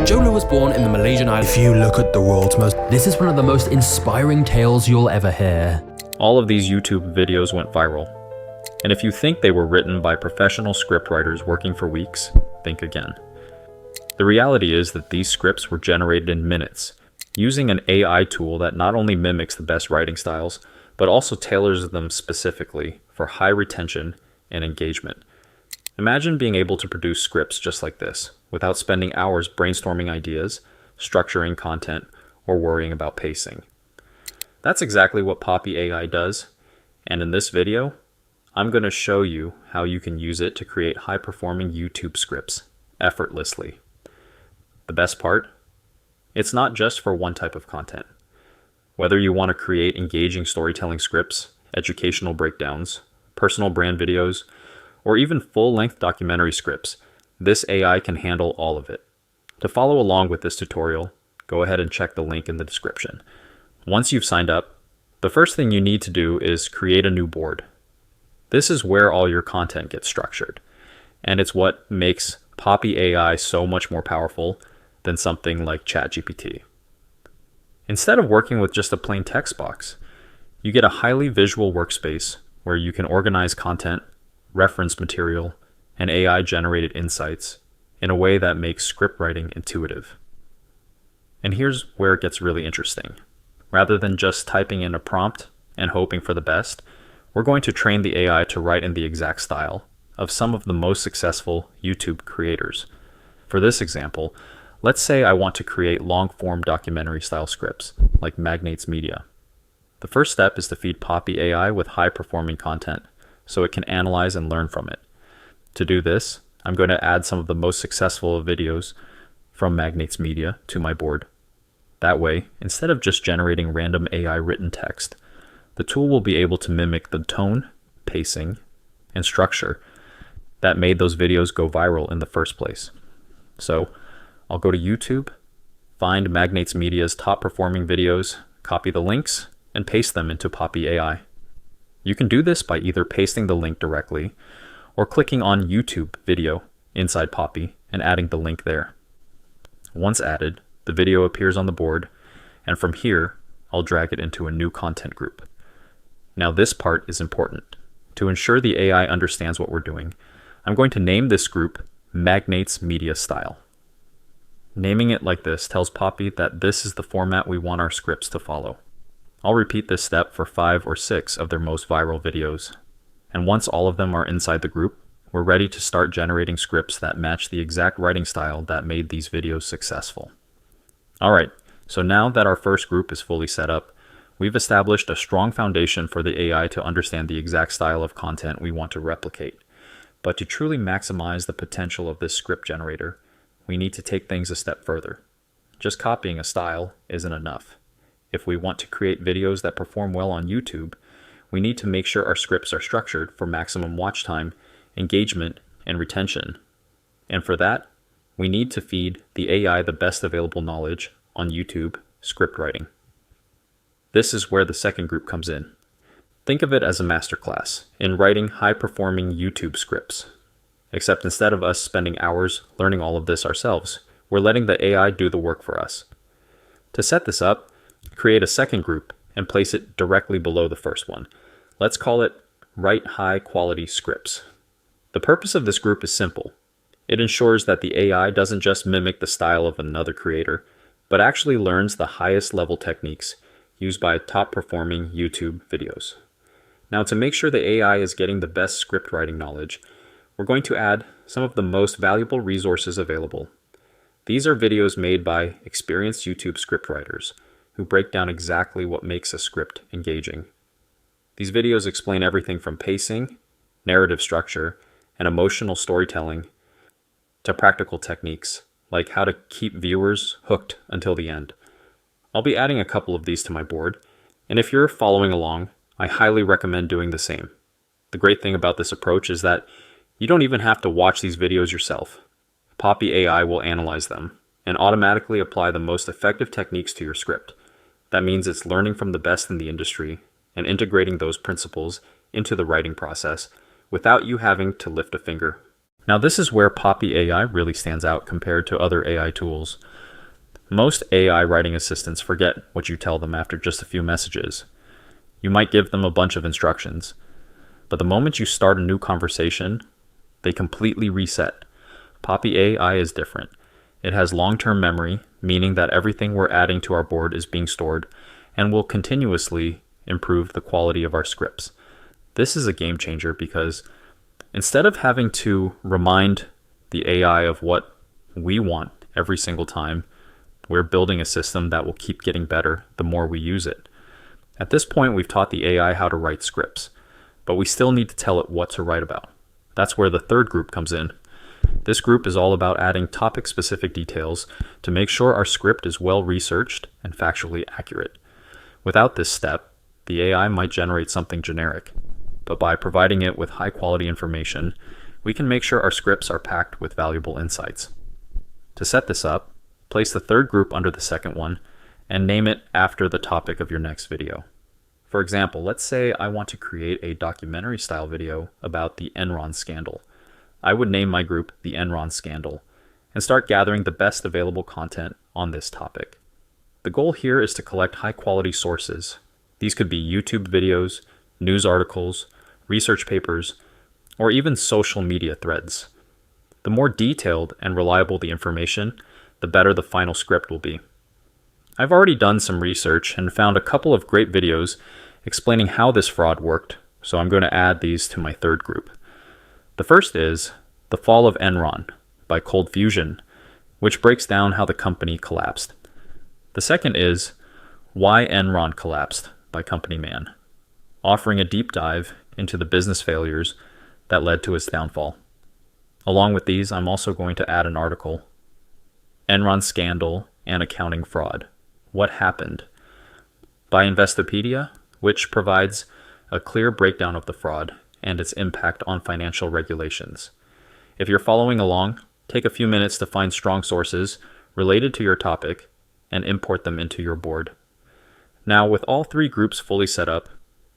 Jolo was born in the Malaysian island. If you look at the world's most... This is one of the most inspiring tales you'll ever hear. All of these YouTube videos went viral. And if you think they were written by professional scriptwriters working for weeks, think again. The reality is that these scripts were generated in minutes, using an AI tool that not only mimics the best writing styles, but also tailors them specifically for high retention and engagement. Imagine being able to produce scripts just like this, without spending hours brainstorming ideas, structuring content, or worrying about pacing. That's exactly what Poppy AI does, and in this video, I'm going to show you how you can use it to create high-performing YouTube scripts effortlessly. The best part? It's not just for one type of content. Whether you want to create engaging storytelling scripts, educational breakdowns, personal brand videos, or even full-length documentary scripts, this AI can handle all of it. To follow along with this tutorial, go ahead and check the link in the description. Once you've signed up, the first thing you need to do is create a new board. This is where all your content gets structured, and it's what makes Poppy AI so much more powerful than something like ChatGPT. Instead of working with just a plain text box, you get a highly visual workspace where you can organize content, reference material, and AI-generated insights in a way that makes script writing intuitive. And here's where it gets really interesting. Rather than just typing in a prompt and hoping for the best, we're going to train the AI to write in the exact style of some of the most successful YouTube creators. For this example, let's say I want to create long-form documentary-style scripts, like Magnates Media. The first step is to feed Poppy AI with high-performing content, so it can analyze and learn from it. To do this, I'm going to add some of the most successful videos from Magnates Media to my board. That way, instead of just generating random AI written text, the tool will be able to mimic the tone, pacing, and structure that made those videos go viral in the first place. So, I'll go to YouTube, find Magnates Media's top performing videos, copy the links, and paste them into Poppy AI. You can do this by either pasting the link directly or clicking on YouTube video inside Poppy and adding the link there. Once added, the video appears on the board, and from here, I'll drag it into a new content group. Now this part is important. To ensure the AI understands what we're doing, I'm going to name this group Magnates Media Style. Naming it like this tells Poppy that this is the format we want our scripts to follow. I'll repeat this step for 5 or 6 of their most viral videos. And once all of them are inside the group, we're ready to start generating scripts that match the exact writing style that made these videos successful. Alright, so now that our first group is fully set up, we've established a strong foundation for the AI to understand the exact style of content we want to replicate. But to truly maximize the potential of this script generator, we need to take things a step further. Just copying a style isn't enough. If we want to create videos that perform well on YouTube, we need to make sure our scripts are structured for maximum watch time, engagement, and retention. And for that, we need to feed the AI the best available knowledge on YouTube script writing. This is where the second group comes in. Think of it as a masterclass in writing high-performing YouTube scripts. Except instead of us spending hours learning all of this ourselves, we're letting the AI do the work for us. To set this up, create a second group and place it directly below the first one. Let's call it Write High Quality Scripts. The purpose of this group is simple. It ensures that the AI doesn't just mimic the style of another creator, but actually learns the highest level techniques used by top performing YouTube videos. Now, to make sure the AI is getting the best script writing knowledge, we're going to add some of the most valuable resources available. These are videos made by experienced YouTube scriptwriters who break down exactly what makes a script engaging. These videos explain everything from pacing, narrative structure, and emotional storytelling to practical techniques like how to keep viewers hooked until the end. I'll be adding a couple of these to my board, and if you're following along, I highly recommend doing the same. The great thing about this approach is that you don't even have to watch these videos yourself. Poppy AI will analyze them and automatically apply the most effective techniques to your script. That means it's learning from the best in the industry and integrating those principles into the writing process without you having to lift a finger. Now this is where Poppy AI really stands out compared to other AI tools. Most AI writing assistants forget what you tell them after just a few messages. You might give them a bunch of instructions, but the moment you start a new conversation, they completely reset. Poppy AI is different. It has long-term memory, meaning that everything we're adding to our board is being stored and will continuously improve the quality of our scripts. This is a game changer because instead of having to remind the AI of what we want every single time, we're building a system that will keep getting better the more we use it. At this point, we've taught the AI how to write scripts, but we still need to tell it what to write about. That's where the third group comes in. This group is all about adding topic-specific details to make sure our script is well-researched and factually accurate. Without this step, the AI might generate something generic, but by providing it with high-quality information, we can make sure our scripts are packed with valuable insights. To set this up, place the third group under the second one and name it after the topic of your next video. For example, let's say I want to create a documentary-style video about the Enron scandal. I would name my group the Enron Scandal and start gathering the best available content on this topic. The goal here is to collect high-quality sources. These could be YouTube videos, news articles, research papers, or even social media threads. The more detailed and reliable the information, the better the final script will be. I've already done some research and found a couple of great videos explaining how this fraud worked, so I'm going to add these to my third group. The first is The Fall of Enron by Cold Fusion, which breaks down how the company collapsed. The second is Why Enron Collapsed by Company Man, offering a deep dive into the business failures that led to its downfall. Along with these, I'm also going to add an article, Enron Scandal and Accounting Fraud, What Happened, by Investopedia, which provides a clear breakdown of the fraud and its impact on financial regulations. If you're following along, take a few minutes to find strong sources related to your topic and import them into your board. Now, with all three groups fully set up,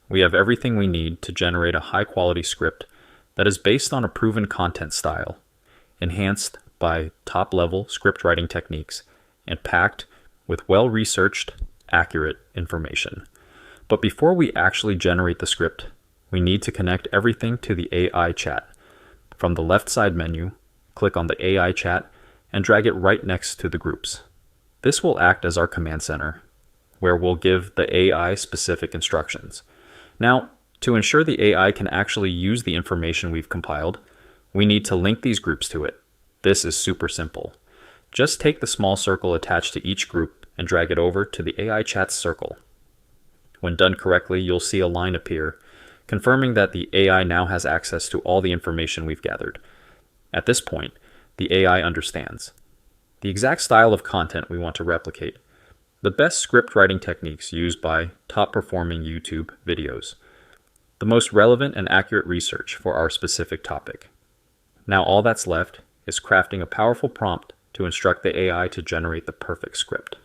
we have everything we need to generate a high-quality script that is based on a proven content style, enhanced by top-level script writing techniques, and packed with well-researched, accurate information. But before we actually generate the script, we need to connect everything to the AI chat. From the left side menu, click on the AI chat and drag it right next to the groups. This will act as our command center, where we'll give the AI specific instructions. Now, to ensure the AI can actually use the information we've compiled, we need to link these groups to it. This is super simple. Just take the small circle attached to each group and drag it over to the AI chat's circle. When done correctly, you'll see a line appear, confirming that the AI now has access to all the information we've gathered. At this point, the AI understands the exact style of content we want to replicate, the best script writing techniques used by top-performing YouTube videos, the most relevant and accurate research for our specific topic. Now all that's left is crafting a powerful prompt to instruct the AI to generate the perfect script.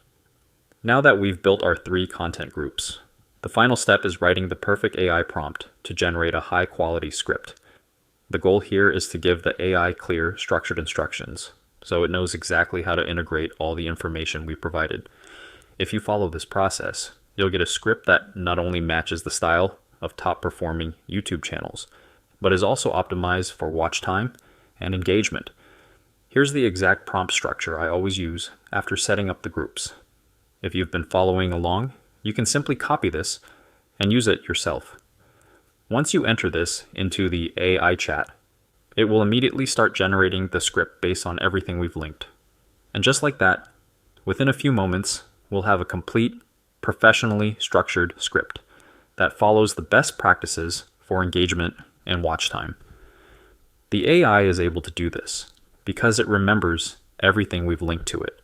Now that we've built our three content groups, the final step is writing the perfect AI prompt to generate a high-quality script. The goal here is to give the AI clear, structured instructions, so it knows exactly how to integrate all the information we provided. If you follow this process, you'll get a script that not only matches the style of top-performing YouTube channels, but is also optimized for watch time and engagement. Here's the exact prompt structure I always use after setting up the groups. If you've been following along, you can simply copy this and use it yourself. Once you enter this into the AI chat, it will immediately start generating the script based on everything we've linked. And just like that, within a few moments, we'll have a complete, professionally structured script that follows the best practices for engagement and watch time. The AI is able to do this because it remembers everything we've linked to it,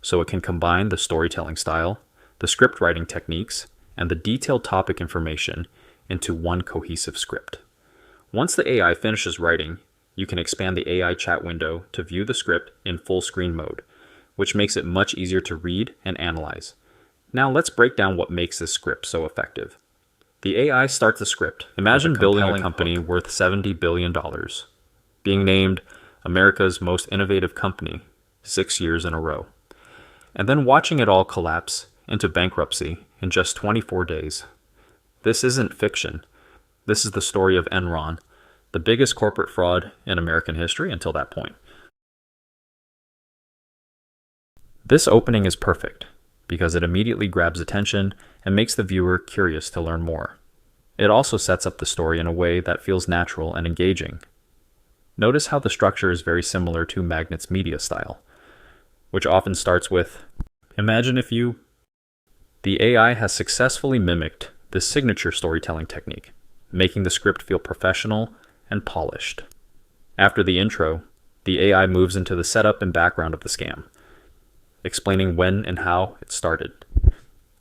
so it can combine the storytelling style, the script writing techniques, and the detailed topic information into one cohesive script. Once the AI finishes writing, you can expand the AI chat window to view the script in full screen mode, which makes it much easier to read and analyze. Now let's break down what makes this script so effective. The AI starts the script. Imagine building a company worth $70 billion, being named America's most innovative company, 6 years in a row. And then watching it all collapse into bankruptcy in just 24 days. This isn't fiction. This is the story of Enron, the biggest corporate fraud in American history until that point. This opening is perfect because it immediately grabs attention and makes the viewer curious to learn more. It also sets up the story in a way that feels natural and engaging. Notice how the structure is very similar to Magnet's media style, which often starts with, "Imagine if you..." The AI has successfully mimicked this signature storytelling technique, making the script feel professional and polished. After the intro, the AI moves into the setup and background of the scam, explaining when and how it started.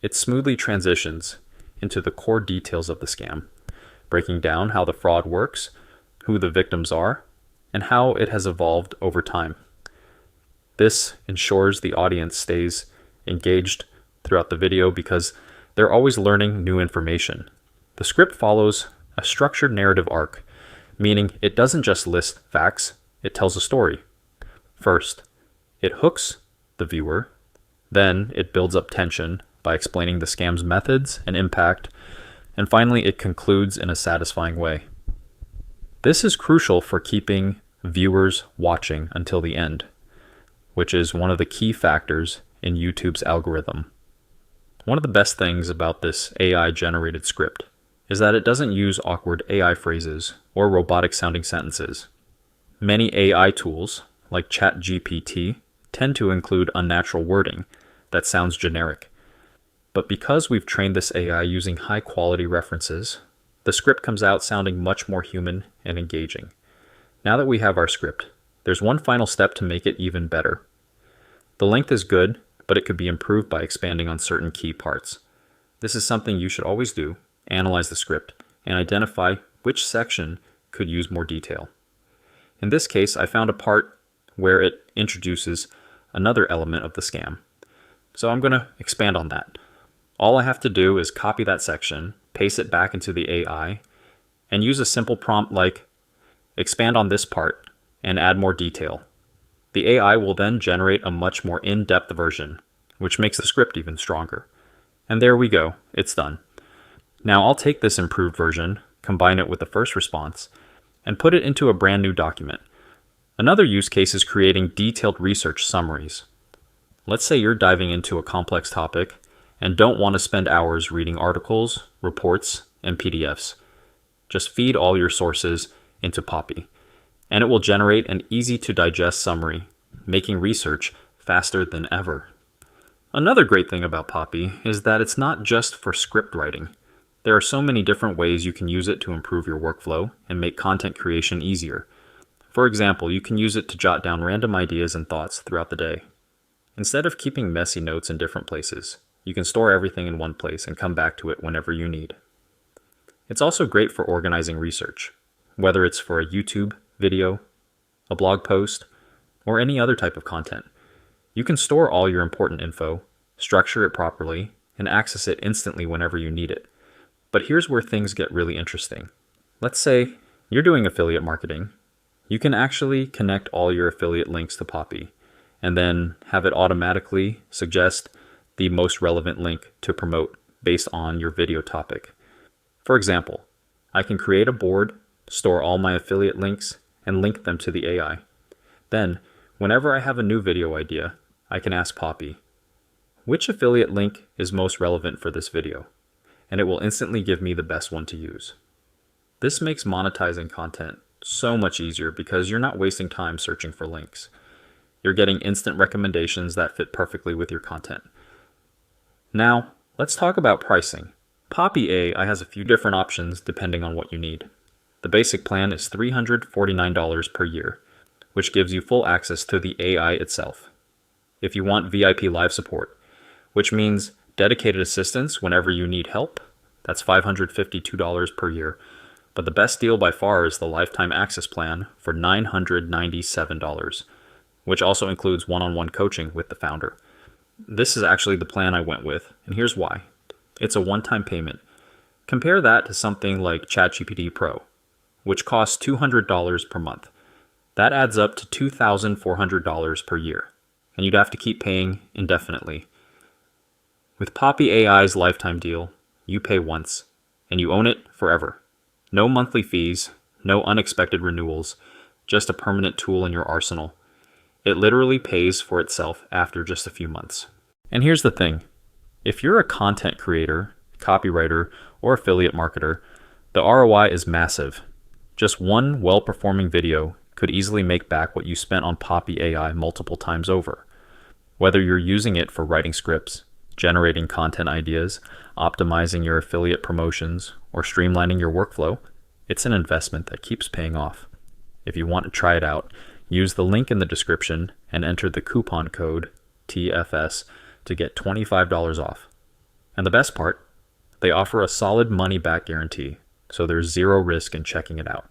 It smoothly transitions into the core details of the scam, breaking down how the fraud works, who the victims are, and how it has evolved over time. This ensures the audience stays engaged throughout the video because they're always learning new information. The script follows a structured narrative arc, meaning it doesn't just list facts, it tells a story. First, it hooks the viewer, then it builds up tension by explaining the scam's methods and impact, and finally it concludes in a satisfying way. This is crucial for keeping viewers watching until the end, which is one of the key factors in YouTube's algorithm. One of the best things about this AI-generated script is that it doesn't use awkward AI phrases or robotic-sounding sentences. Many AI tools, like ChatGPT, tend to include unnatural wording that sounds generic. But because we've trained this AI using high-quality references, the script comes out sounding much more human and engaging. Now that we have our script, there's one final step to make it even better. The length is good, but it could be improved by expanding on certain key parts. This is something you should always do: analyze the script and identify which section could use more detail. In this case, I found a part where it introduces another element of the scam. So I'm going to expand on that. All I have to do is copy that section, paste it back into the AI, and use a simple prompt like, "Expand on this part and add more detail." The AI will then generate a much more in-depth version, which makes the script even stronger. And there we go, it's done. Now I'll take this improved version, combine it with the first response, and put it into a brand new document. Another use case is creating detailed research summaries. Let's say you're diving into a complex topic and don't want to spend hours reading articles, reports, and PDFs. Just feed all your sources into Poppy, and it will generate an easy-to-digest summary, making research faster than ever. Another great thing about Poppy is that it's not just for script writing. There are so many different ways you can use it to improve your workflow and make content creation easier. For example, you can use it to jot down random ideas and thoughts throughout the day. Instead of keeping messy notes in different places, you can store everything in one place and come back to it whenever you need. It's also great for organizing research, whether it's for a YouTube video, a blog post, or any other type of content. You can store all your important info, structure it properly, and access it instantly whenever you need it. But here's where things get really interesting. Let's say you're doing affiliate marketing. You can actually connect all your affiliate links to Poppy, and then have it automatically suggest the most relevant link to promote based on your video topic. For example, I can create a board, store all my affiliate links, and link them to the AI. Then, whenever I have a new video idea, I can ask Poppy, "Which affiliate link is most relevant for this video?" And it will instantly give me the best one to use. This makes monetizing content so much easier because you're not wasting time searching for links. You're getting instant recommendations that fit perfectly with your content. Now, let's talk about pricing. Poppy AI has a few different options depending on what you need. The basic plan is $349 per year, which gives you full access to the AI itself. If you want VIP live support, which means dedicated assistance whenever you need help, that's $552 per year. But the best deal by far is the lifetime access plan for $997, which also includes one-on-one coaching with the founder. This is actually the plan I went with, and here's why. It's a one-time payment. Compare that to something like ChatGPT Pro, which costs $200 per month. That adds up to $2,400 per year, and you'd have to keep paying indefinitely. With Poppy AI's lifetime deal, you pay once, and you own it forever. No monthly fees, no unexpected renewals, just a permanent tool in your arsenal. It literally pays for itself after just a few months. And here's the thing. If you're a content creator, copywriter, or affiliate marketer, the ROI is massive. Just one well-performing video could easily make back what you spent on Poppy AI multiple times over. Whether you're using it for writing scripts, generating content ideas, optimizing your affiliate promotions, or streamlining your workflow, it's an investment that keeps paying off. If you want to try it out, use the link in the description and enter the coupon code TFS to get $25 off. And the best part, they offer a solid money-back guarantee, so there's zero risk in checking it out.